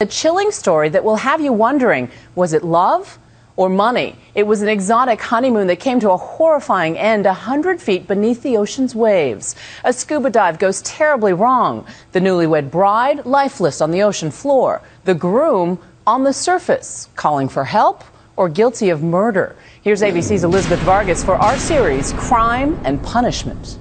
A chilling story that will have you wondering, was it love or money? It was an exotic honeymoon that came to a horrifying end 100 feet beneath the ocean's waves. A scuba dive goes terribly wrong. The newlywed bride lifeless on the ocean floor. The groom on the surface, calling for help or guilty of murder. Here's ABC's Elizabeth Vargas for our series, Crime and Punishment.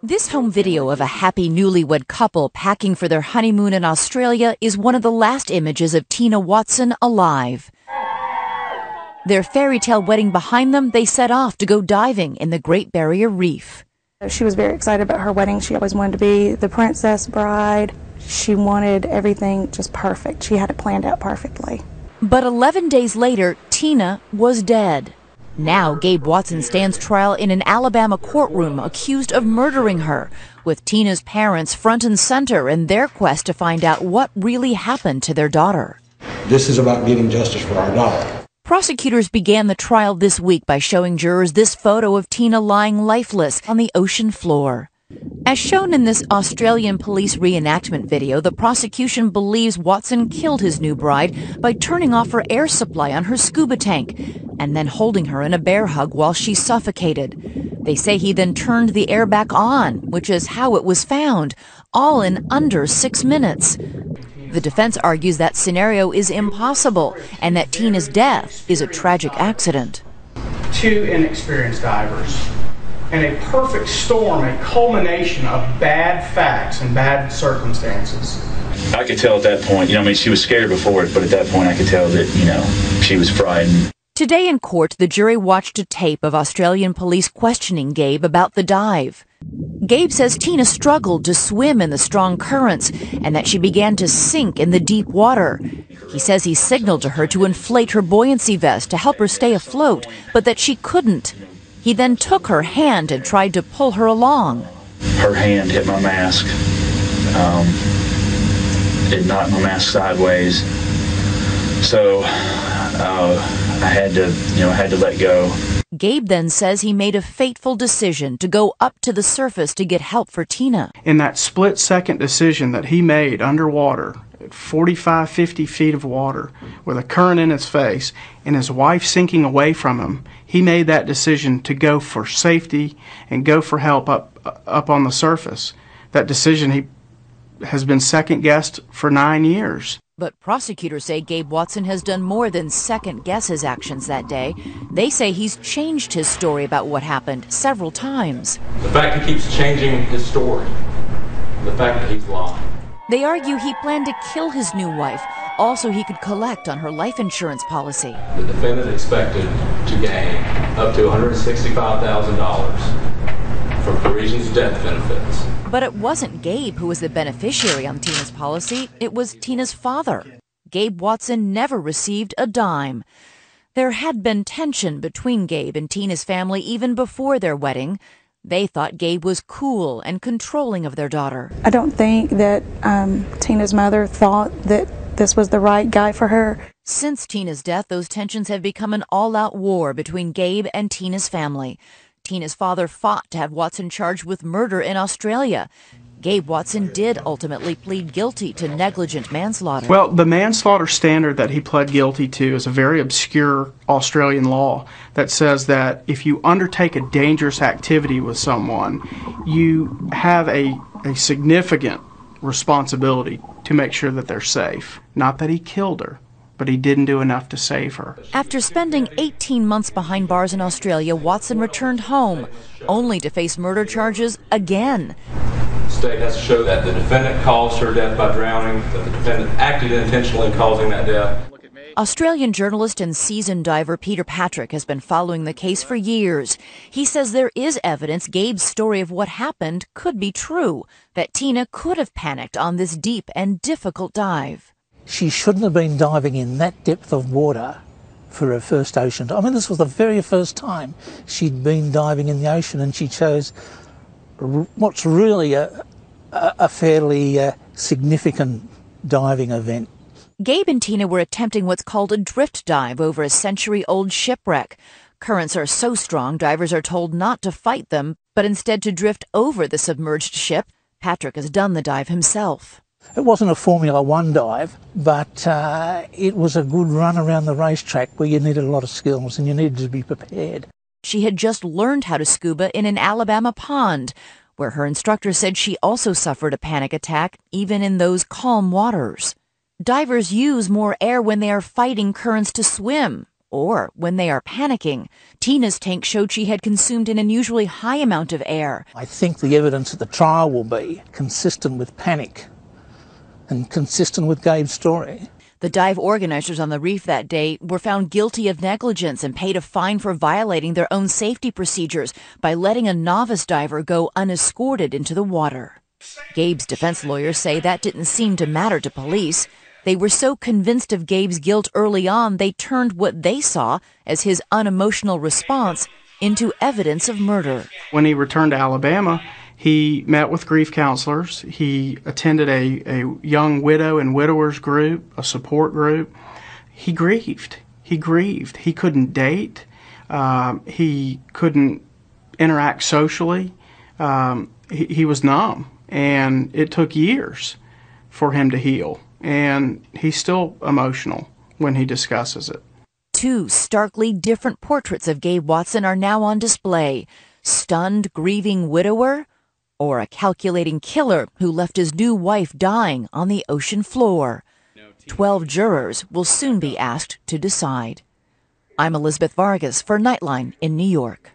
This home video of a happy newlywed couple packing for their honeymoon in Australia is one of the last images of Tina Watson alive. Their fairy tale wedding behind them, they set off to go diving in the Great Barrier Reef. She was very excited about her wedding. She always wanted to be the princess bride. She wanted everything just perfect. She had it planned out perfectly. But 11 days later, Tina was dead. Now, Gabe Watson stands trial in an Alabama courtroom accused of murdering her, with Tina's parents front and center in their quest to find out what really happened to their daughter. This is about getting justice for our daughter. Prosecutors began the trial this week by showing jurors this photo of Tina lying lifeless on the ocean floor. As shown in this Australian police reenactment video, the prosecution believes Watson killed his new bride by turning off her air supply on her scuba tank and then holding her in a bear hug while she suffocated. They say he then turned the air back on, which is how it was found, all in under 6 minutes. The defense argues that scenario is impossible and that Tina's death is a tragic accident. Two inexperienced divers. And a perfect storm, a culmination of bad facts and bad circumstances. I could tell at that point, she was scared before it, but at that point I could tell that, she was frightened. Today in court, the jury watched a tape of Australian police questioning Gabe about the dive. Gabe says Tina struggled to swim in the strong currents and that she began to sink in the deep water. He says he signaled to her to inflate her buoyancy vest to help her stay afloat, but that she couldn't. He then took her hand and tried to pull her along. Her hand hit my mask. It knocked my mask sideways. So I had to let go. Gabe then says he made a fateful decision to go up to the surface to get help for Tina. In that split-second decision that he made underwater, at 45, 50 feet of water, with a current in his face, and his wife sinking away from him, he made that decision to go for safety and go for help up on the surface. That decision he has been second-guessed for 9 years. But prosecutors say Gabe Watson has done more than second-guess his actions that day. They say he's changed his story about what happened several times. The fact he keeps changing his story, the fact that he's lying. They argue he planned to kill his new wife, also he could collect on her life insurance policy. The defendant expected to gain up to $165,000 from Parisian's death benefits. But it wasn't Gabe who was the beneficiary on Tina's policy, it was Tina's father. Gabe Watson never received a dime. There had been tension between Gabe and Tina's family even before their wedding. They thought Gabe was cool and controlling of their daughter. I don't think that Tina's mother thought that this was the right guy for her. Since Tina's death, those tensions have become an all-out war between Gabe and Tina's family. Tina's father fought to have Watson charged with murder in Australia. Gabe Watson did ultimately plead guilty to negligent manslaughter. Well, the manslaughter standard that he pled guilty to is a very obscure Australian law that says that if you undertake a dangerous activity with someone, you have a significant responsibility to make sure that they're safe. Not that he killed her, but he didn't do enough to save her. After spending 18 months behind bars in Australia, Watson returned home, only to face murder charges again. The state has to show that the defendant caused her death by drowning, that the defendant acted intentionally in causing that death. Australian journalist and seasoned diver Peter Patrick has been following the case for years. He says there is evidence Gabe's story of what happened could be true, that Tina could have panicked on this deep and difficult dive. She shouldn't have been diving in that depth of water for her first ocean. I mean, this was the very first time she'd been diving in the ocean, and she chose what's really a fairly significant diving event. Gabe and Tina were attempting what's called a drift dive over a century-old shipwreck. Currents are so strong, divers are told not to fight them, but instead to drift over the submerged ship. Patrick has done the dive himself. It wasn't a Formula One dive, but it was a good run around the racetrack where you needed a lot of skills and you needed to be prepared. She had just learned how to scuba in an Alabama pond, where her instructor said she also suffered a panic attack, even in those calm waters. Divers use more air when they are fighting currents to swim, or when they are panicking. Tina's tank showed she had consumed an unusually high amount of air. I think the evidence at the trial will be consistent with panic and consistent with Gabe's story. The dive organizers on the reef that day were found guilty of negligence and paid a fine for violating their own safety procedures by letting a novice diver go unescorted into the water. Gabe's defense lawyers say that didn't seem to matter to police. They were so convinced of Gabe's guilt early on, they turned what they saw as his unemotional response into evidence of murder. When he returned to Alabama, he met with grief counselors. He attended a young widow and widowers group, a support group. He grieved. He couldn't date. He couldn't interact socially. He was numb, and it took years for him to heal. And he's still emotional when he discusses it. Two starkly different portraits of Gabe Watson are now on display. Stunned, grieving widower, or a calculating killer who left his new wife dying on the ocean floor. 12 jurors will soon be asked to decide. I'm Elizabeth Vargas for Nightline in New York.